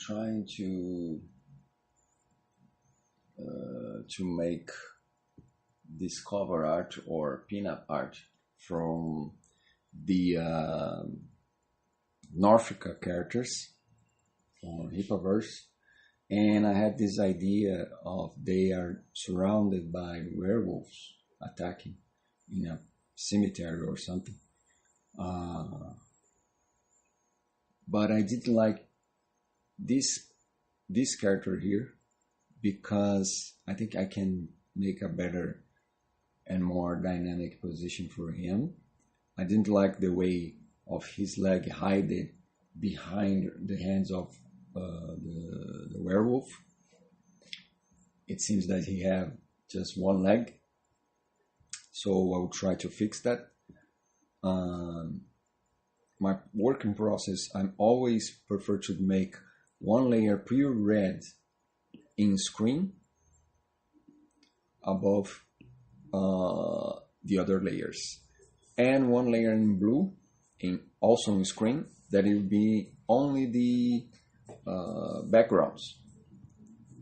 trying to make this cover art or pinup art from the Norfrica characters from Hippoverse, and I had this idea of they are surrounded by werewolves attacking in a cemetery or something. But I didn't like this character here because I think I can make a better and more dynamic position for him. I didn't like the way of his leg hidden behind the hands of the werewolf. It seems that he have just one leg, so I will try to fix that. My working process, I'm always prefer to make one layer pure red in screen above the other layers, and one layer in blue also in screen that will be only the backgrounds.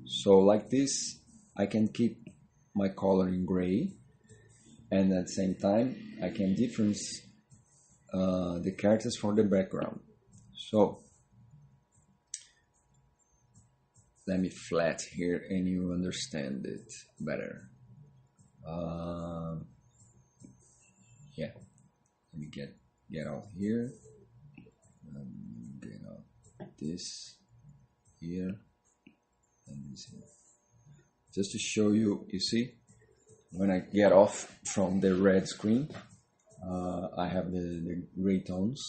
So like this I can keep my color in gray, and at the same time I can difference the characters from the background. So let me flat here and you understand it better. Yeah, let me get out here, get out this here and this here, just to show you. You see, when I get off from the red screen, I have the gray tones,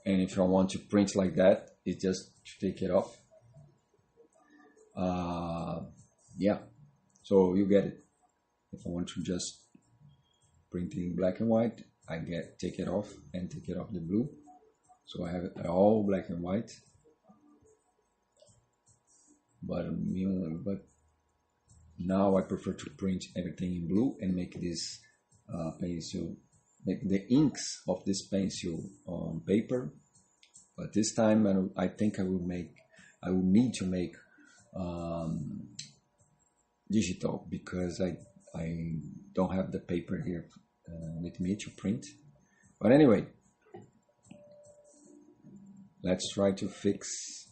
and if I want to print like that, it's just to take it off. Yeah, so you get it. If I want to just print it in black and white, I take it off and take it off the blue, so I have it all black and white. But now I prefer to print everything in blue and make this pencil, make the inks of this pencil on paper. But this time I think I will need to make digital, because I don't have the paper here with me to print. But anyway, let's try to fix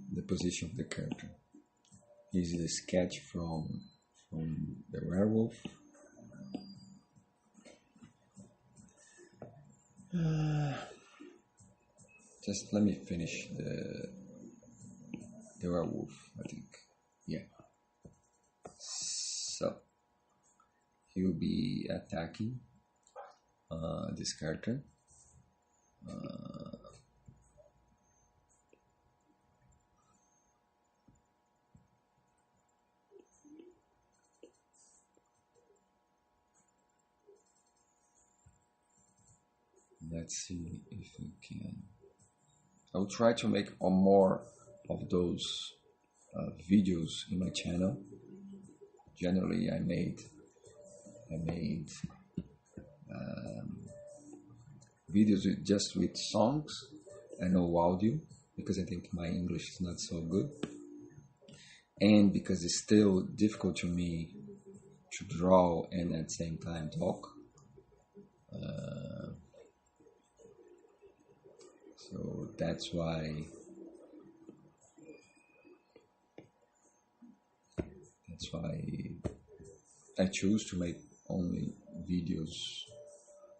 the position of the character. Here's the sketch from the werewolf. Just let me finish the werewolf, I think. Yeah. So he will be attacking this character. Let's see if we can. I will try to make more of those videos in my channel. Generally, I made videos just with songs and no audio, because I think my English is not so good, and because it's still difficult to me to draw and at the same time talk. So that's why I choose to make only videos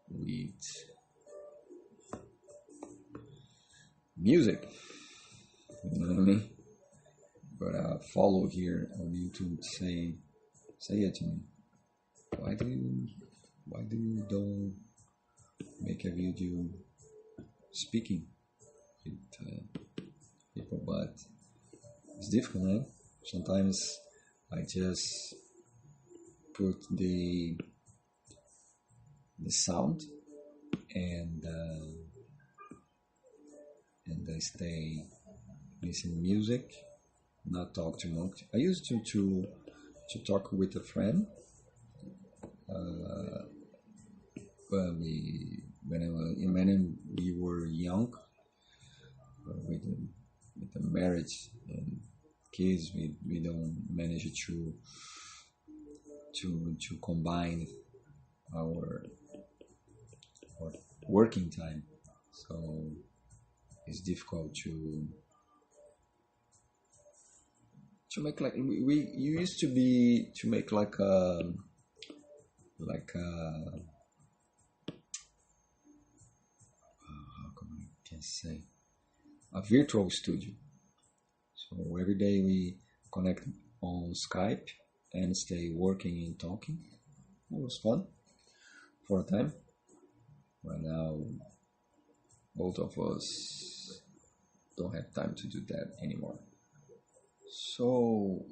with music, you know what I mean? But follow here on YouTube, say it to me. Why do you don't make a video speaking with people? But it's difficult, man. Sometimes I just put the sound and I stay listening music, not talk too much. I used to talk with a friend when we when we were young, with the marriage and kids, we don't manage to combine our working time, so it's difficult to make like we used to be to make like a how can I can say a virtual studio. So every day we connect on Skype and stay working and talking. It was fun for a time, but now both of us don't have time to do that anymore. So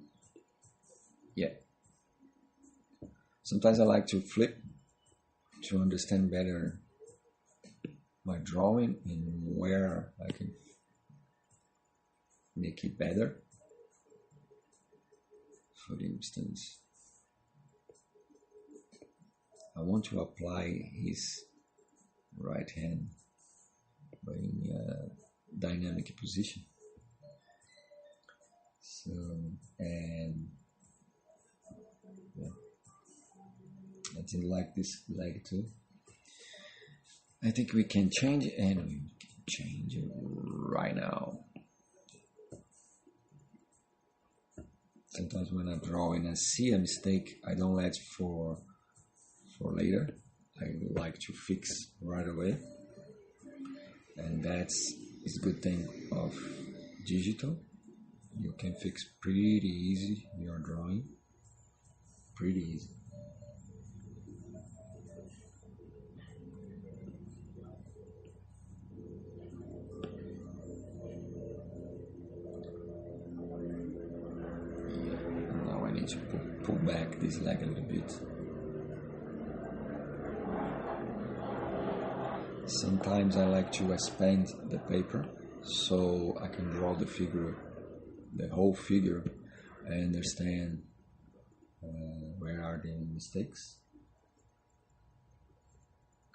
yeah, sometimes I like to flip to understand better my drawing and where I can make it better. For instance, I want to apply his right hand in a dynamic position. So, and yeah, I didn't like this leg too. I think we can change it, and we can change it right now. Sometimes when I draw and I see a mistake, I don't let for later. I like to fix right away, and that's is a good thing of digital. You can fix pretty easy your drawing, pretty easy. Now I need to pull back this leg a little bit. Sometimes I like to expand the paper so I can draw the figure, the whole figure, and understand where are the mistakes.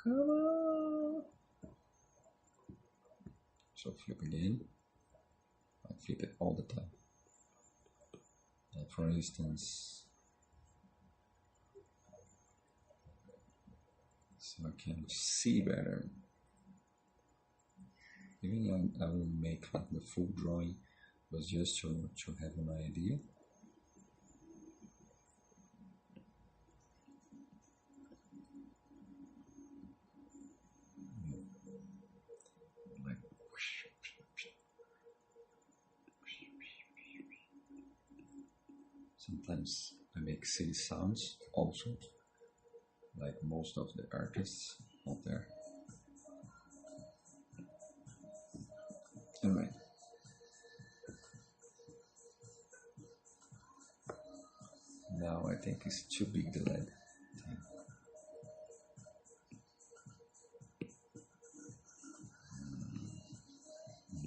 Come on! So flip again. I flip it all the time. For instance, so I can see better. Even I will make like the full drawing, but just to have an idea. Like sometimes I make silly sounds also, like most of the artists out there. All right. Now I think it's too big the leg.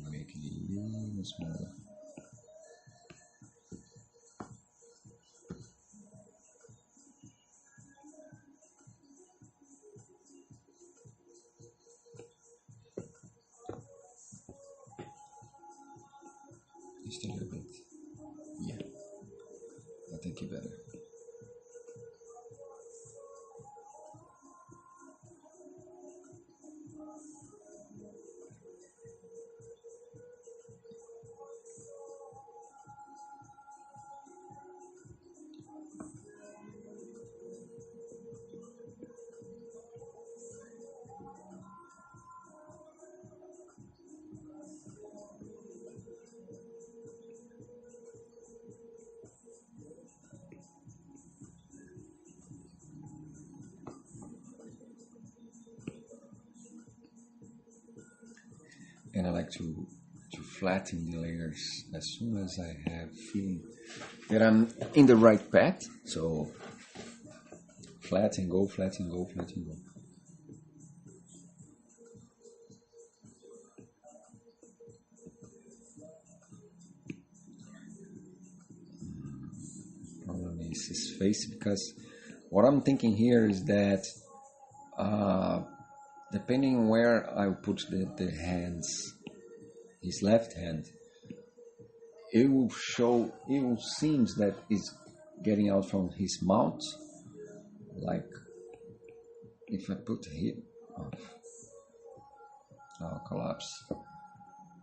Make it a little smaller. Just a little bit. Yeah, I think it better. And I like to flatten the layers as soon as I have feeling that I'm in the right path. So flatten, go, flatten, go, flatten, go. Problem is his face, because what I'm thinking here is that depending where I put the hands, his left hand, it will seems that it's getting out from his mouth. Like if I put here, collapse.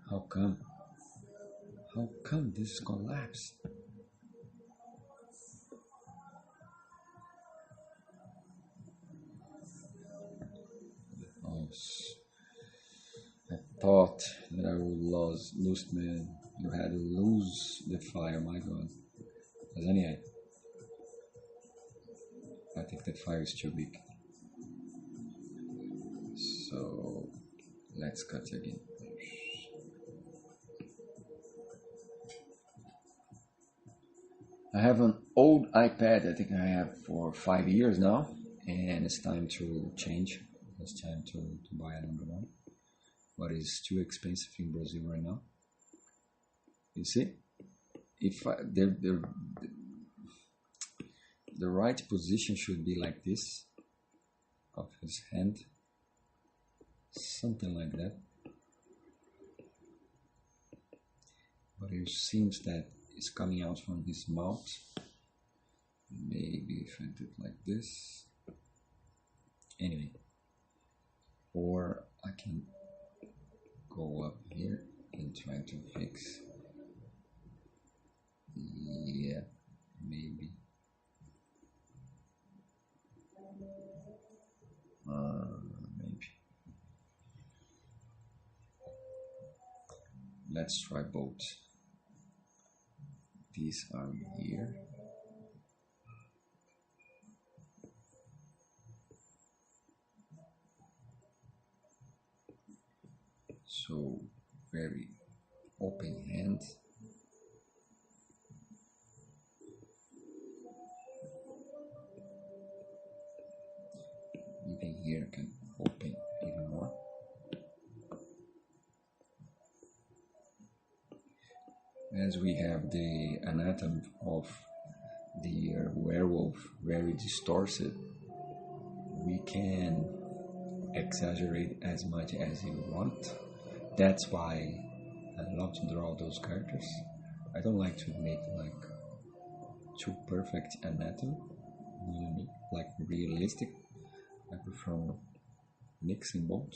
How come? How come this collapsed? Oh, I thought that I would lose, man. You had to lose the file, my god. But anyway, I think the file is too big. So let's cut again. I have an old iPad, I think I have for 5 years now, and it's time to change. It's time to buy another one, but it's too expensive in Brazil right now. You see, if the right position should be like this of his hand, something like that. But it seems that it's coming out from his mouth. Maybe if I do it like this. Anyway, or I can go up here and try to fix. Yeah, maybe. Maybe. Let's try both. These are here. So very open hand. Even here can open even more. As we have the anatomy of the werewolf very distorted, we can exaggerate as much as you want. That's why I love to draw those characters. I don't like to make like too perfect anatomy, you know what I mean? Like realistic. I prefer mixing both.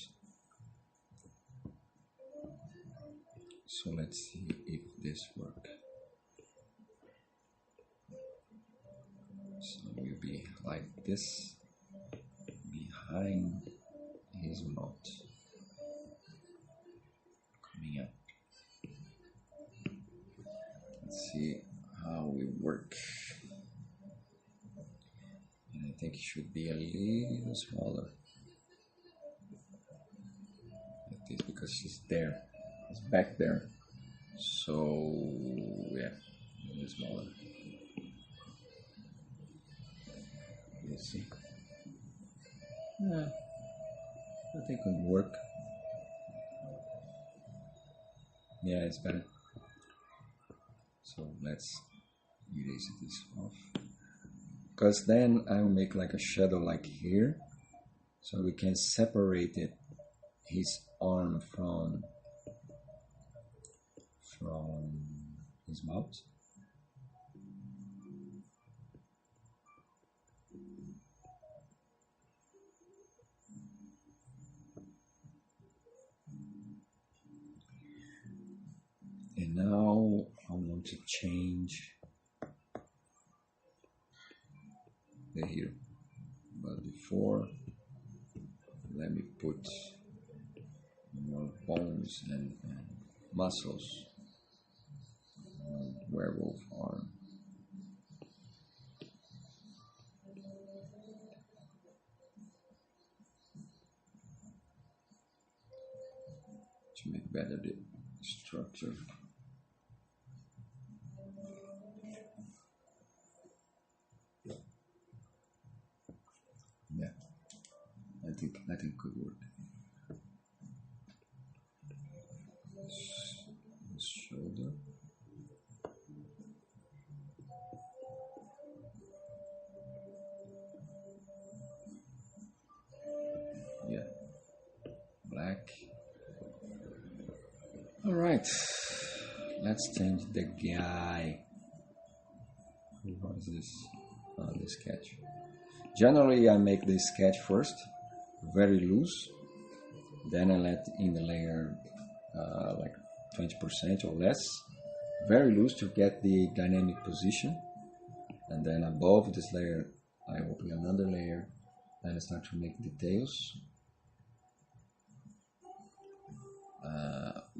So let's see if this works. So it will be like this behind his mouth, coming up. Let's see how it works. And I think it should be a little smaller. Like this, because she's there. It's back there. So yeah, a little smaller. You see? Yeah, I think it could work. Yeah, it's better. So let's erase this off. Because then I'll make like a shadow like here. So we can separate it, his arm from his mouth. And now I want to change the hero, but before let me put more bones and muscles on werewolf arm. To make better the structure. Yeah, I think could work. Shoulder. Yeah, All right, let's change the guy. What is this? The sketch. Generally, I make the sketch first, very loose. Then I let in the layer like 20% or less, very loose to get the dynamic position. And then above this layer, I open another layer. Then I start to make details.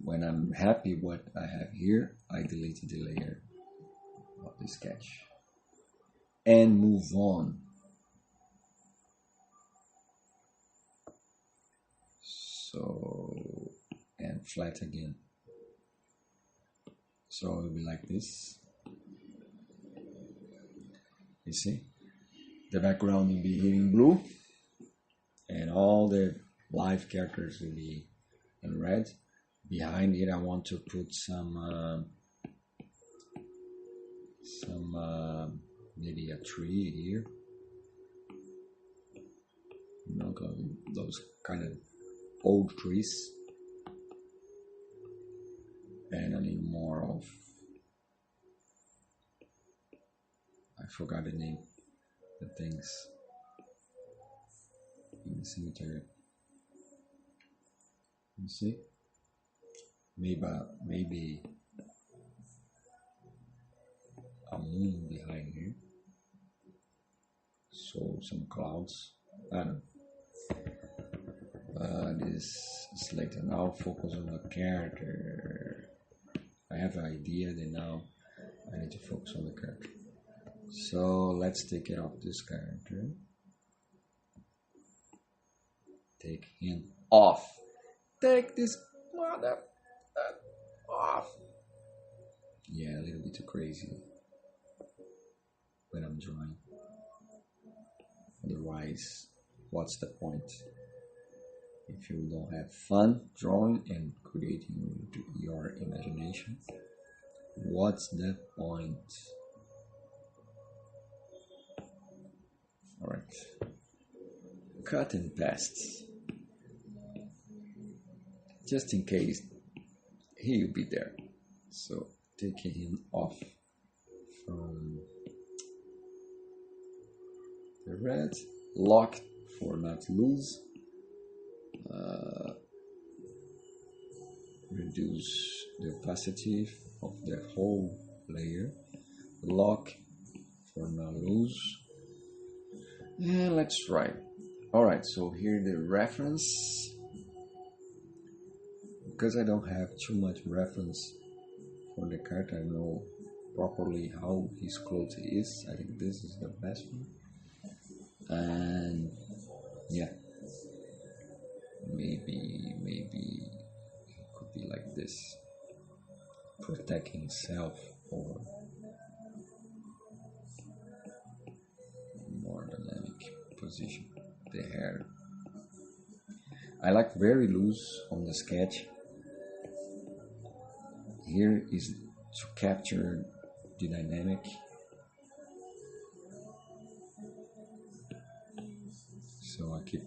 When I'm happy what I have here, I delete the layer of the sketch and move on. So, and flat again. So it will be like this. You see? The background will be here in blue, and all the live characters will be in red. Behind it, I want to put some maybe a tree here. You know, those kind of old trees, and I need more of, I forgot the name, the things in the cemetery. You see, maybe a moon behind here, so some clouds. I don't know. This is later. Now focus on the character. I have an idea, then now I need to focus on the character. So let's take it off this character. Take him off. Take this mother off. Yeah, a little bit too crazy when I'm drawing. Otherwise, what's the point? If you don't have fun drawing and creating your imagination, what's the point? Alright, cut and paste, just in case he'll be there. So taking him off from the red, lock for not lose. Reduce the opacity of the whole layer, lock for not lose, and let's try. Alright, so here the reference, because I don't have too much reference for the character, I know properly how his clothes is. I think this is the best one, and yeah, maybe it could be like this, protecting himself, or more dynamic position. The hair, I like very loose on the sketch. Here is to capture the dynamic. So I keep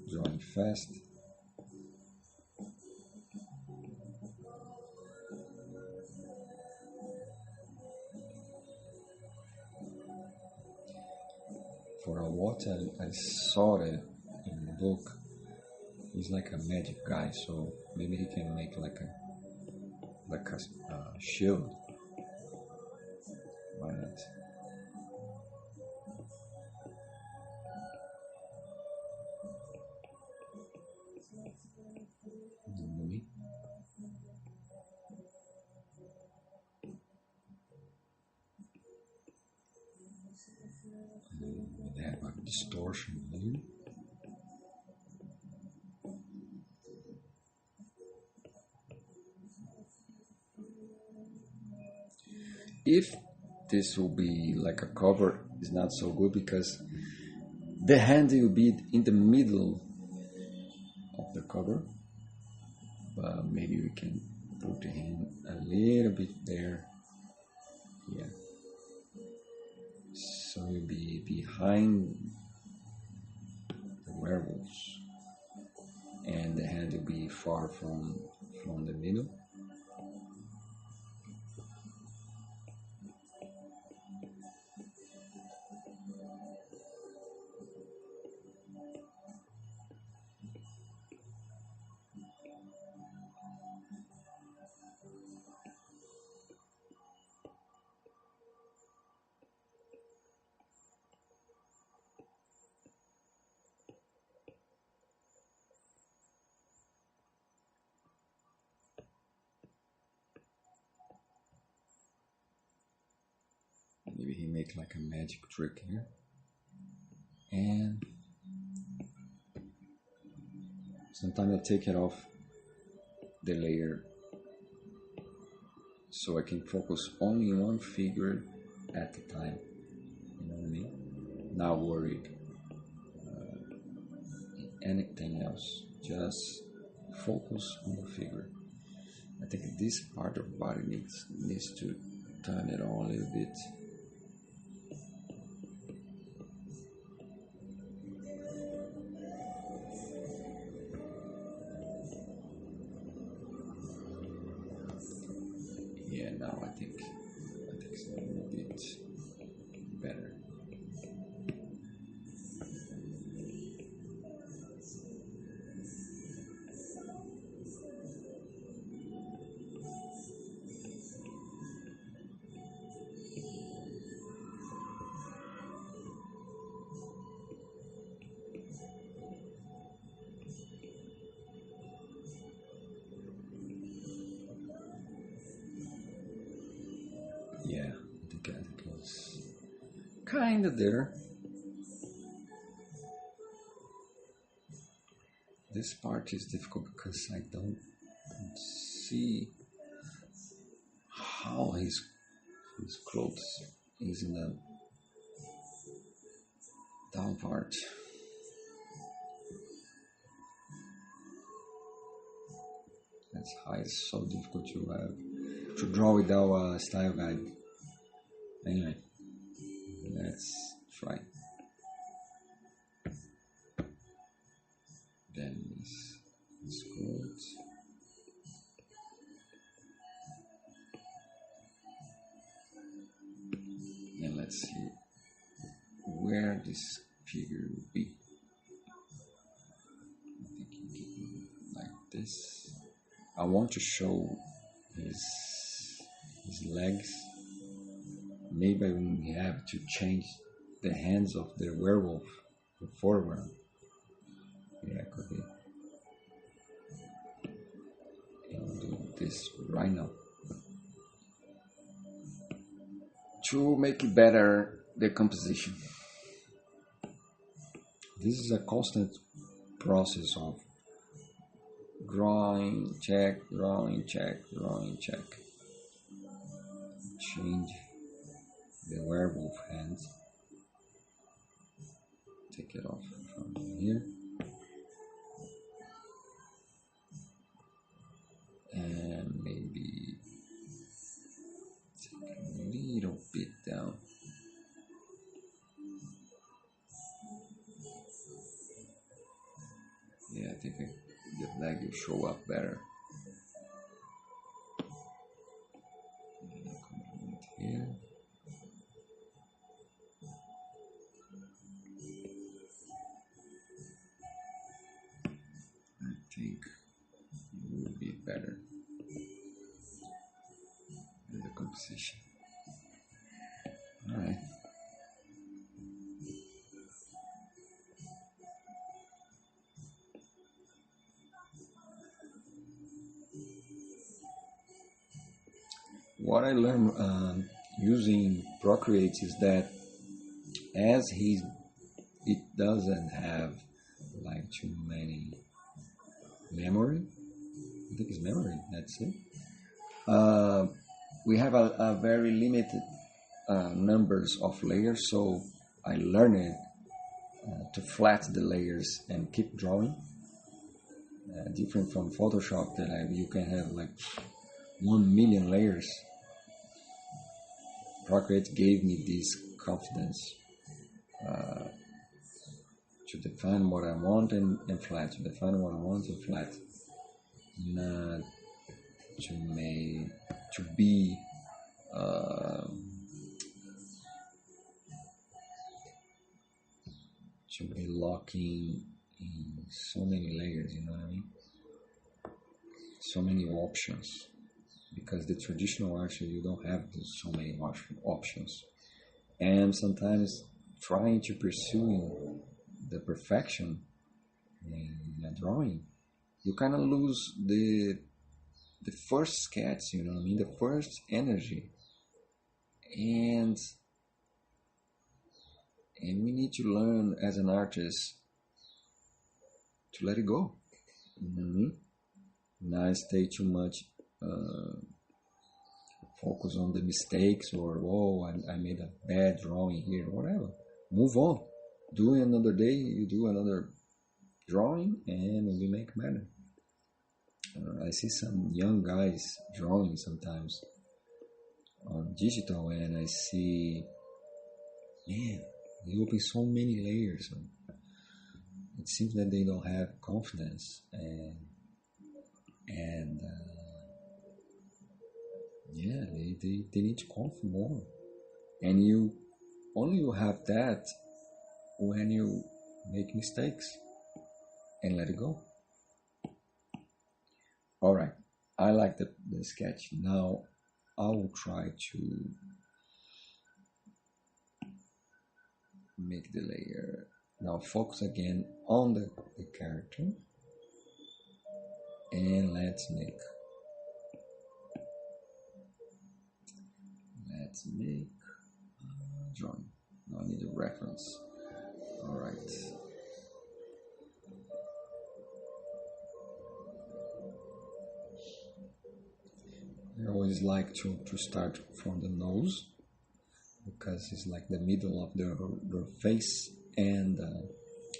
drawing fast. For a while I saw that in the book. He's like a magic guy, so maybe he can make like a shield. Why not? We have a distortion here. If this will be like a cover, is not so good because the hand will be in the middle of the cover, but maybe we can put him a little bit there. Yeah, so he'll be behind the werewolves, and the hand will be far from the middle. maybe he make like a magic trick here. And sometimes I take it off the layer so I can focus only one figure at a time. You know what I mean? Not worried anything else. Just focus on the figure. I think this part of the body needs to turn it on a little bit. Yeah, now I think it's a little bit better. Yeah, I think it's kind of there. This part is difficult because I don't see how his clothes is in the down part. That's high. It's so difficult to draw without a style guide. Anyway, let's try. Then it's good. And let's see where this figure will be. I think you keep it like this. I want to show his legs. Maybe we have to change the hands of the werewolf to foreground. Yeah, could be. I'll do this right now to make it better the composition. This is a constant process of drawing, check, drawing, check, drawing, check. Change the werewolf hands. Take it off from here. And maybe take a little bit down. Yeah, I think the leg will show up better. Here. I think it will be better in the composition. All right. What I learned using Procreate is that as it doesn't have like too many memory. I think it's memory. That's it. We have a very limited numbers of layers, so I learned to flat the layers and keep drawing. Different from Photoshop that you can have like 1 million layers. Procreate gave me this confidence to define what I want and flat, to define what I want and flat, not to be locking in so many layers, you know what I mean? So many options. Because the traditional art, you don't have so many options. And sometimes trying to pursue the perfection in a drawing, you kind of lose the first sketch, you know what I mean? The first energy. And And we need to learn as an artist to let it go. Mm-hmm. Not stay too much focus on the mistakes, or I made a bad drawing here, whatever. Move on. Do another day, you do another drawing, and we make better. I see some young guys drawing sometimes on digital, and I see, man, they open so many layers. It seems that they don't have confidence, and yeah, they need to confidence more. And you have that when you make mistakes and let it go. All right, I like the sketch. Now I will try to make the layer. Now focus again on the character, and let's make drawing. Now I need a reference. All right. I always like to start from the nose, because it's like the middle of their face, and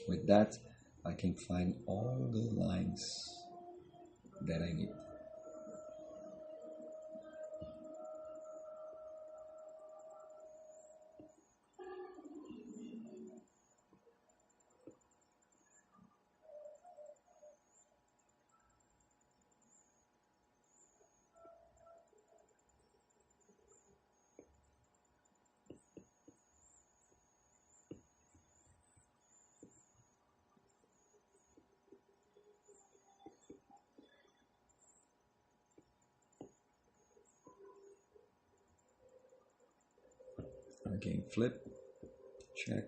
with that I can find all the lines that I need. Again, flip, check.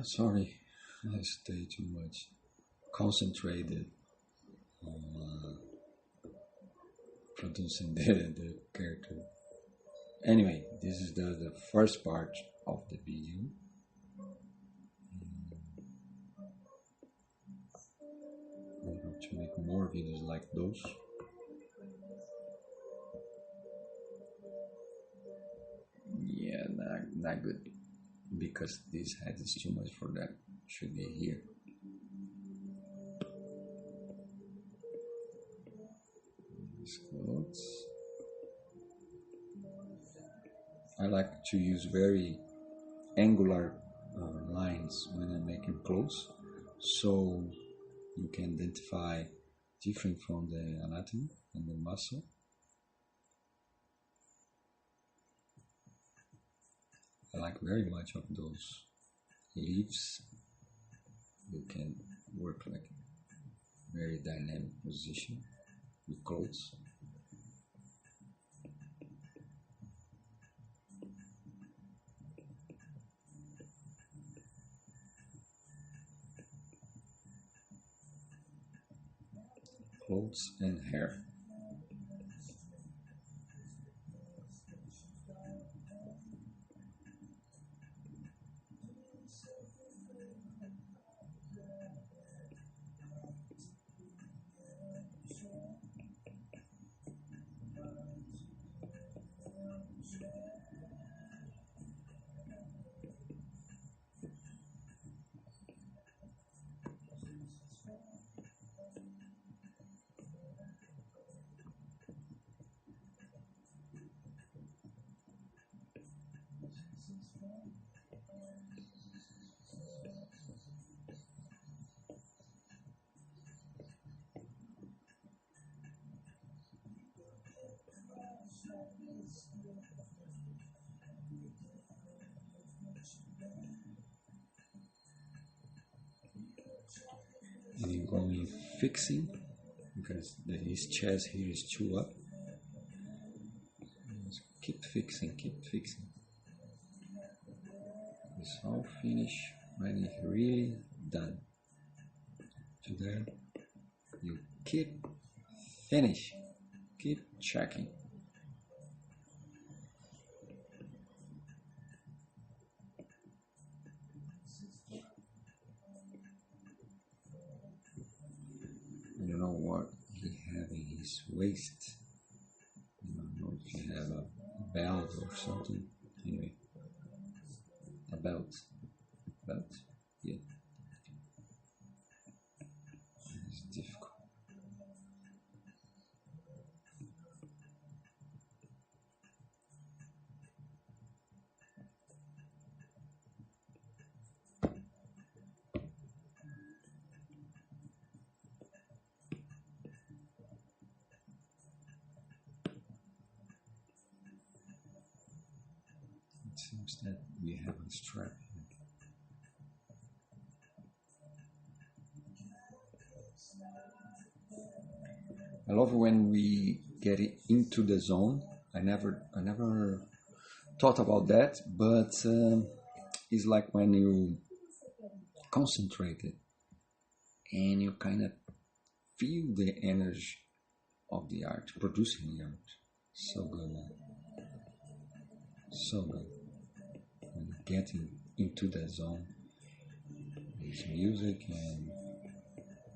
Sorry, I stay too much concentrated on producing the character. Anyway, this is the first part of the video. I'm going to make more videos like those. Yeah, not good, because this head is too much for that. Should be here. These clothes. I like to use very angular lines when I'm making clothes, so you can identify different from the anatomy and the muscle. I like very much of those leaves. You can work like very dynamic position with clothes. Clothes and hair. And you go in fixing, because his chest here is too up. Keep fixing, keep fixing. It's all finished when it's really done. To there, you keep finish, keep checking. I don't know what he have in his waist. I don't know if he have a belt or something. Anyway, a belt, yeah. It's difficult. It seems that we have a strap here. I love when we get into the zone. I never thought about that, but it's like when you concentrate it and you kind of feel the energy of the art, producing the art. So good, man. So good. When you get into the zone, there's music and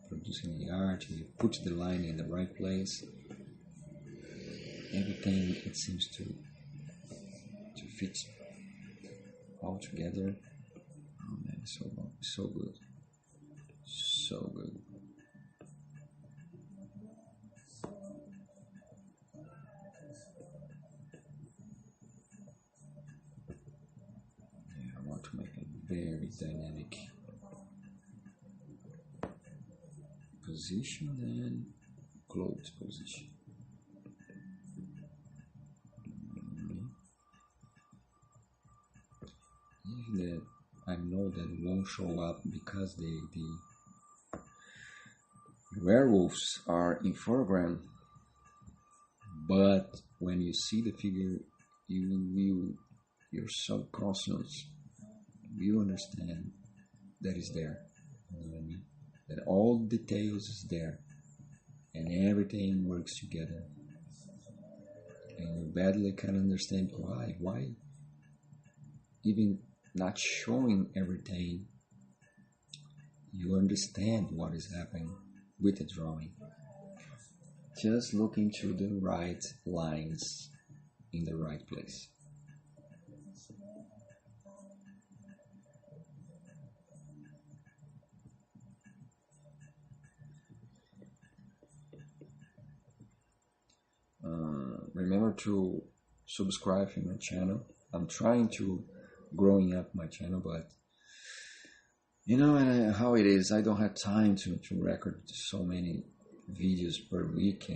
producing the art, you put the line in the right place. Everything, it seems to fit all together. Oh man, so good, so good. Yeah, I want to make a very dynamic position and closed position. That I know that it won't show up because the werewolves are in foreground, but when you see the figure, your subconscious will understand that is there. You know what I mean? That all details is there, and everything works together, and you badly can understand why even not showing everything, you understand what is happening with the drawing. Just look into the right lines in the right place. Remember to subscribe to my channel. I'm trying to growing up my channel, but you know how it is. I don't have time to record so many videos per week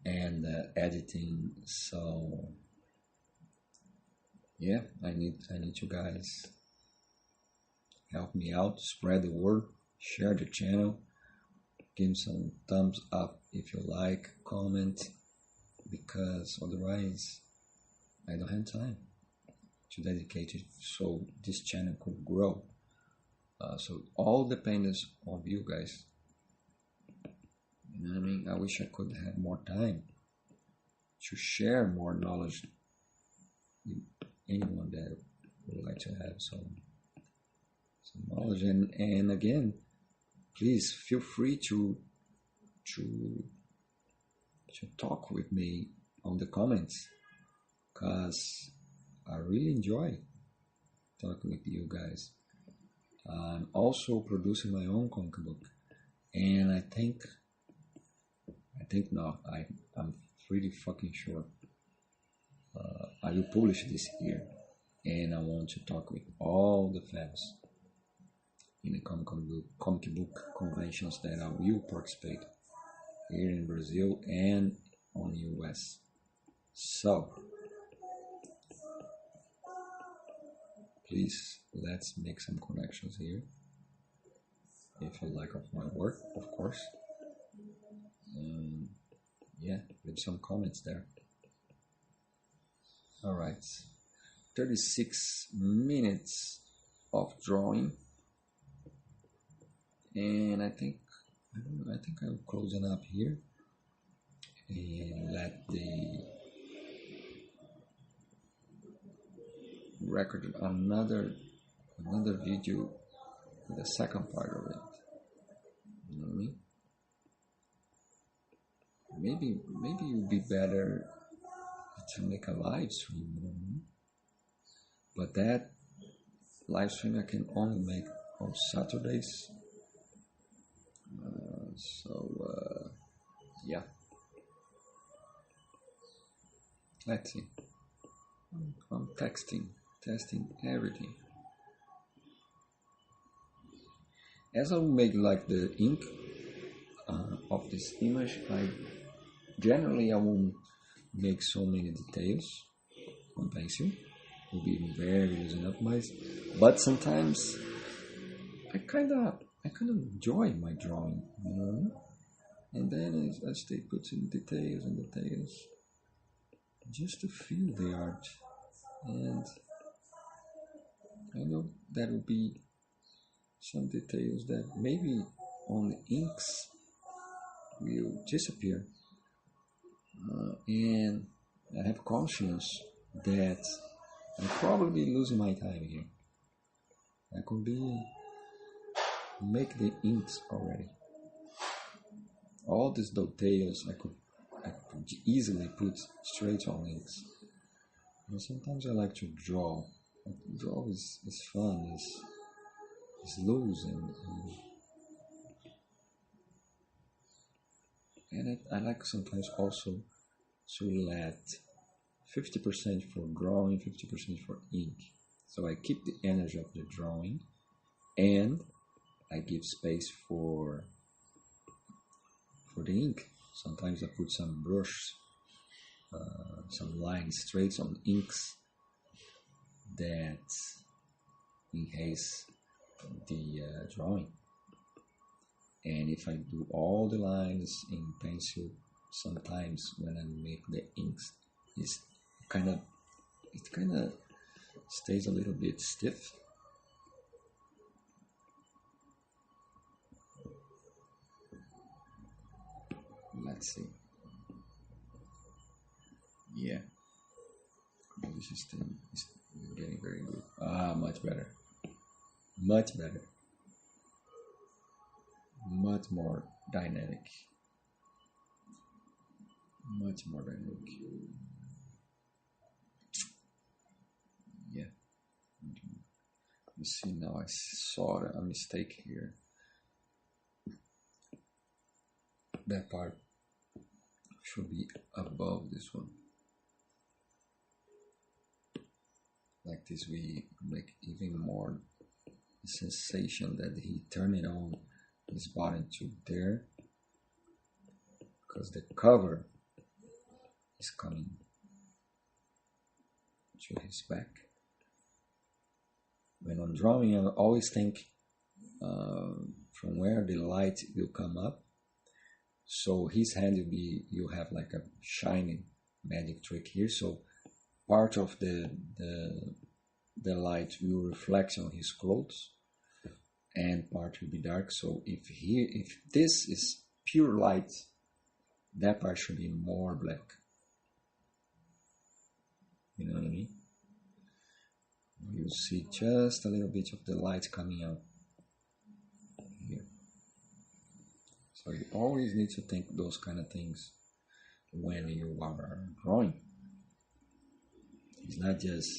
and editing. So yeah, I need you guys help me out, spread the word, share the channel, give some thumbs up if you like, comment, because otherwise I don't have time to dedicate it so this channel could grow. So all depends on you guys. You know what I mean? I wish I could have more time to share more knowledge with anyone that would like to have some knowledge. And again, please feel free to talk with me on the comments, because I really enjoy talking with you guys. I'm also producing my own comic book, and I think not. I'm pretty fucking sure I will publish this year, and I want to talk with all the fans in the comic book conventions that I will participate here in Brazil and on US. So please, let's make some connections here. If you like my work, of course. Yeah, leave some comments there. Alright, 36 minutes of drawing, and I think I'm closing up here and let the record another video, the second part of it. You know what I mean? Maybe it would be better to make a live stream, you know what I mean? But that live stream I can only make on Saturdays. Yeah. Let's see. I'm testing everything. As I make like the ink of this image, I won't make so many details on pencil. It will be very easy enough, but sometimes I kind of enjoy my drawing, you know. And then I stay putting details just to feel the art. And I know there will be some details that maybe on the inks will disappear. And I have conscience that I'm probably losing my time here. I could make the inks already. All these details I could easily put straight on inks. And sometimes I like to draw. Draw is fun, is loose, and I like sometimes also to let 50% for drawing, 50% for ink. So I keep the energy of the drawing, and I give space for the ink. Sometimes I put some brush, some lines straight on inks that enhance the drawing. And if I do all the lines in pencil, sometimes when I make the inks, it kind of stays a little bit stiff. Let's see. Yeah, this is getting very good. Much better. Much more dynamic. Yeah. You see, now I saw a mistake here. That part should be above this one. Like this, we make even more sensation that he turned it on his button to there, because the cover is coming to his back. When I'm drawing, I always think from where the light will come up. So his hand you have like a shining magic trick here. So part of the light will reflect on his clothes, and part will be dark. So if this is pure light, that part should be more black. You know what I mean? You see just a little bit of the light coming out here. So you always need to think those kind of things when you are drawing. It's not just,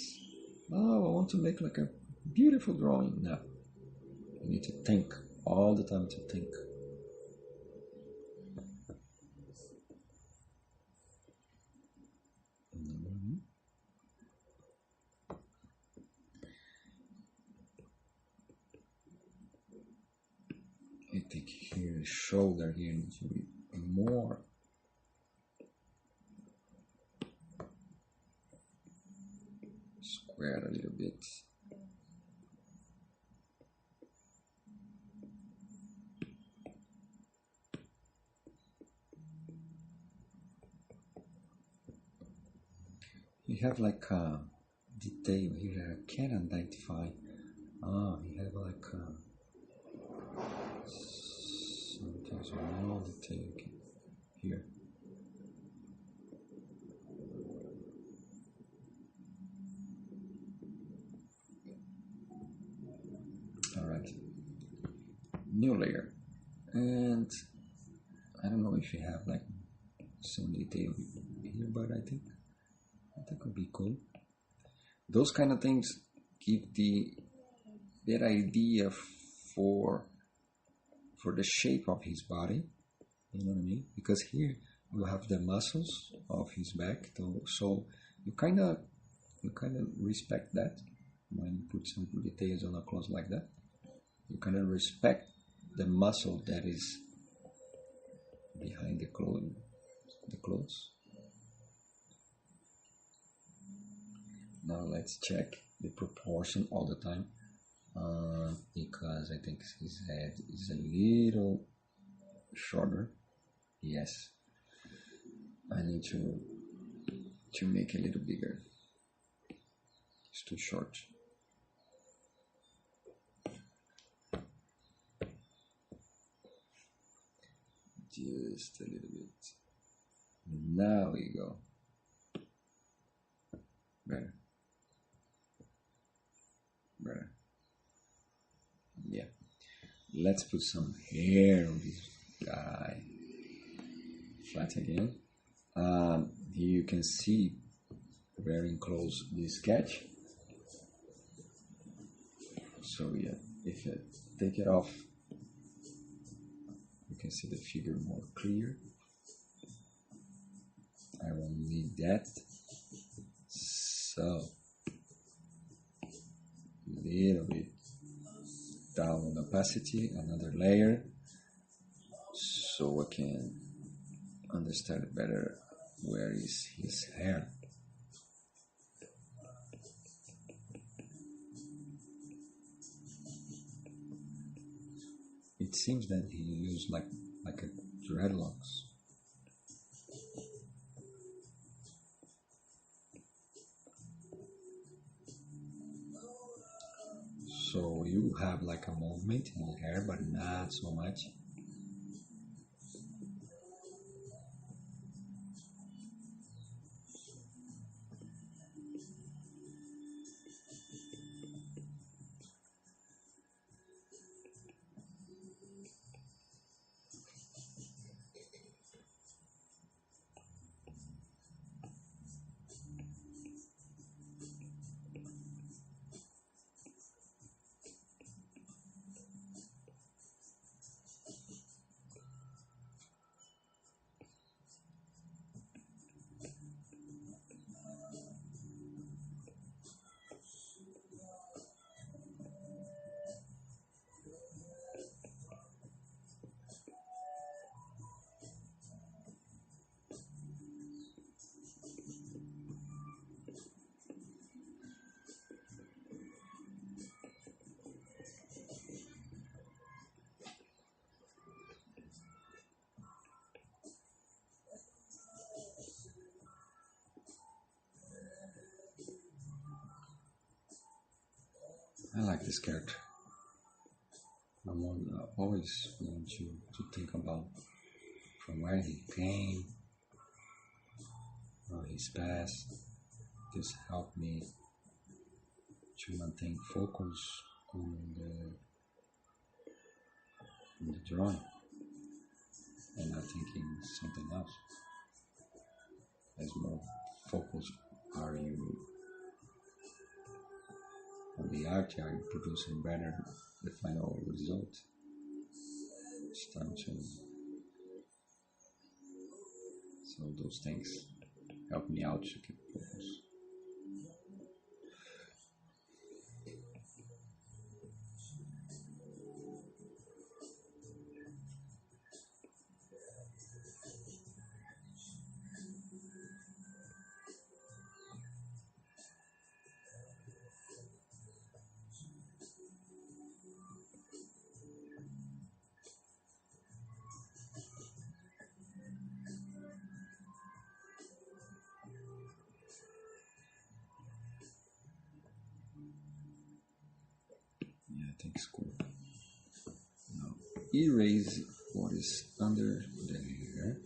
I want to make like a beautiful drawing. No. You need to think all the time, to think. think here the shoulder here needs to be more square a little bit. You have like a detail here I can't identify. You have like some small detail here. Alright, new layer, and I don't know if you have like some detail here, but I think that could be cool. Those kind of things give that idea for the shape of his body, you know what I mean? Because here you have the muscles of his back, so you kind of respect that when you put some details on a clothes like that. You kind of respect the muscle that is behind the clothes. Now let's check the proportion all the time, because I think his head is a little shorter. Yes, I need to make it a little bigger. It's too short. Just a little bit. Now we go. Better. Yeah. Let's put some hair on this guy. Flat again. Here you can see very close the sketch. So yeah, if you take it off, you can see the figure more clear. I won't need that. So a little bit down on opacity, another layer, so I can understand better where is his hair. It seems that he used like a dreadlocks. So you have like a movement in the hair, but not so much. I like this character. I'm always want to think about from where he came, or his past. This helped me to maintain focus on the drawing and not thinking something else. As more focused are you on the art, are you producing better the final result? It's time to. So those things help me out to keep focus. think it's cool. Now, erase what is under there.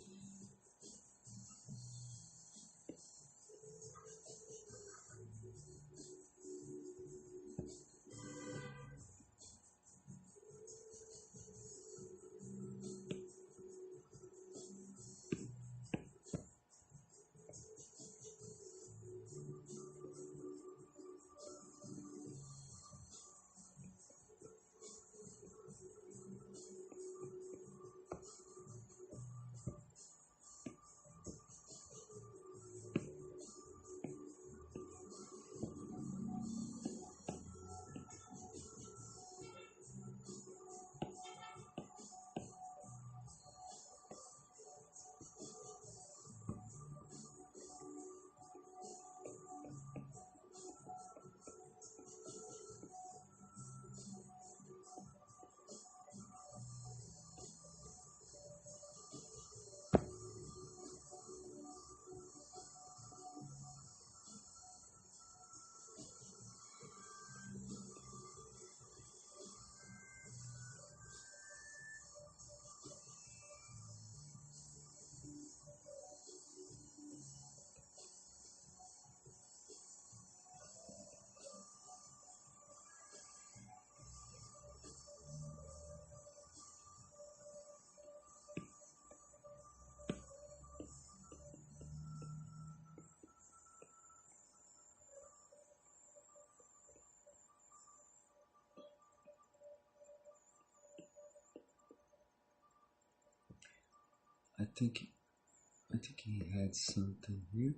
I think he had something here.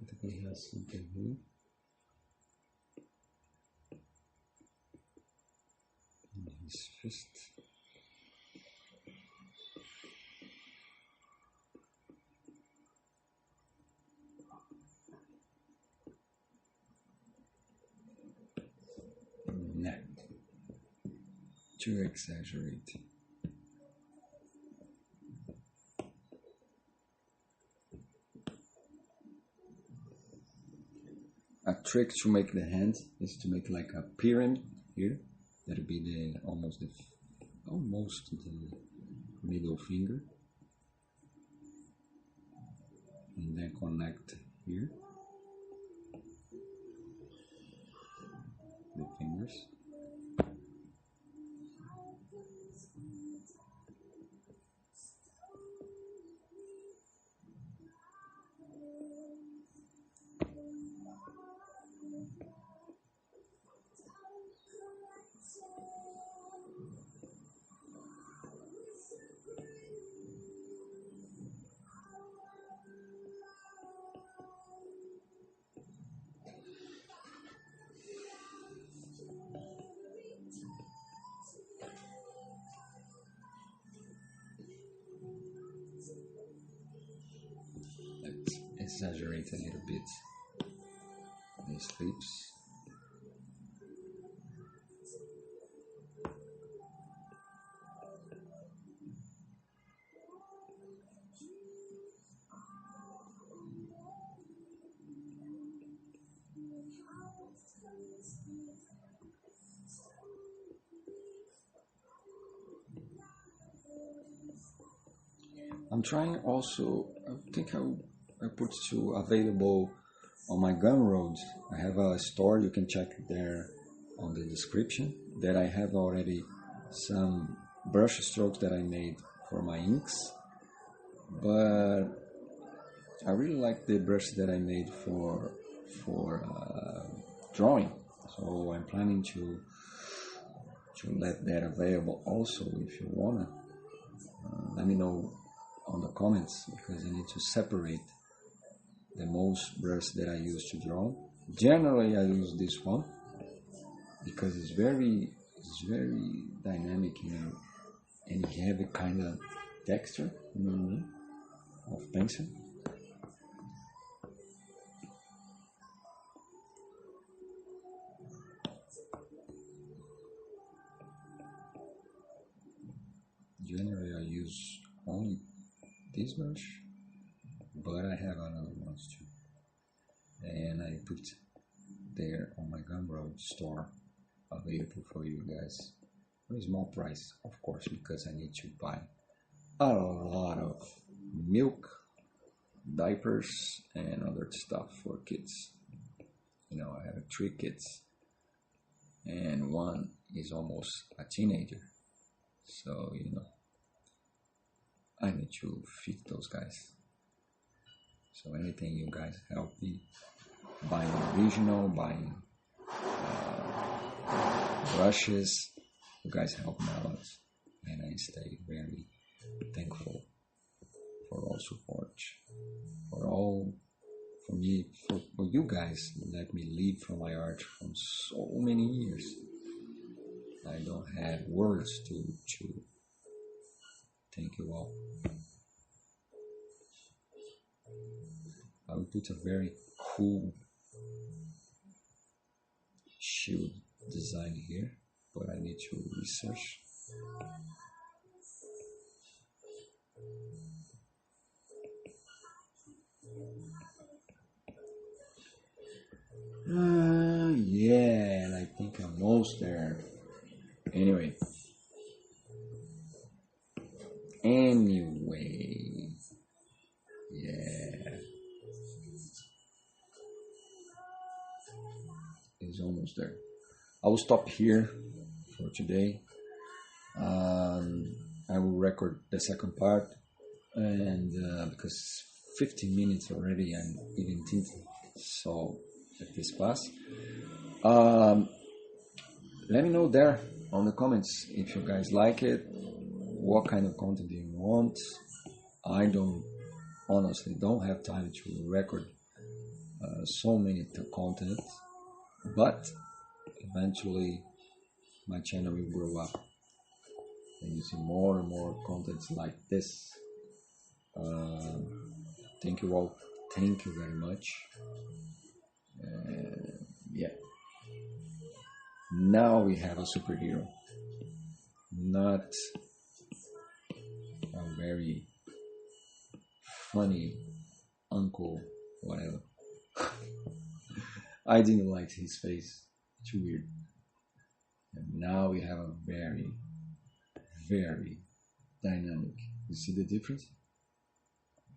I think he has something here. In his fist. Nah. Too exaggerated. A trick to make the hand is to make like a pyramid here. That'll be the almost the middle finger, and then connect here the fingers. Let's exaggerate a little bit these lips. I'm trying also, I think I put to available on my Gumroad. I have a store, you can check there on the description, that I have already some brush strokes that I made for my inks. But I really like the brush that I made for drawing. So I'm planning to let that available also. If you wanna, let me know on the comments, because I need to separate the most brush that I use to draw. Generally I use this one because it's very dynamic, and you have a kind of texture, of pencil. Generally I use only this brush, but I have another ones too, and I put there on my Gumroad store available for you guys. A small price, of course, because I need to buy a lot of milk, diapers, and other stuff for kids. I have 3 kids, and one is almost a teenager. So, I need to feed those guys. So anything you guys help me buying original, buying brushes, you guys help me a lot, and I stay very thankful for all support, for you guys. Let me live from my art for so many years. I don't have words to thank you all. I will put a very cool shield design here, but I need to research. Yeah, and I think I'm almost there. Anyway, yeah, it's almost there. I will stop here for today. I will record the second part, and because 15 minutes already, and even so at this pass. Let me know there on the comments if you guys like it, what kind of content do you want. I honestly don't have time to record so many content, but eventually my channel will grow up and you see more and more contents like this. Thank you all. Thank you very much. Yeah. Now we have a superhero, not a very funny uncle, whatever. I didn't like his face. Too weird. And now we have a very, very dynamic. You see the difference?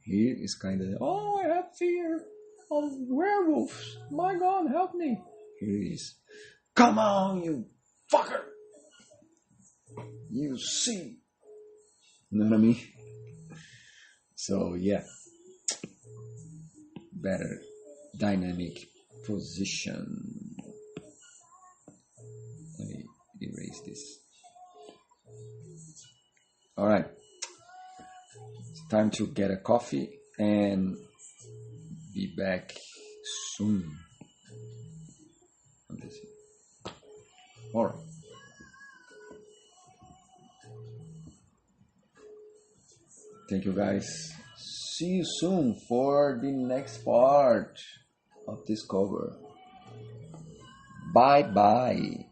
Here is kind of, oh, I have fear of werewolves. My God, help me. Here he is. Come on, you fucker. You see. You know what I mean? So, yeah. Better dynamic position. Let me erase this. All right. It's time to get a coffee and be back soon. All right. Thank you guys. See you soon for the next part of this cover. Bye bye.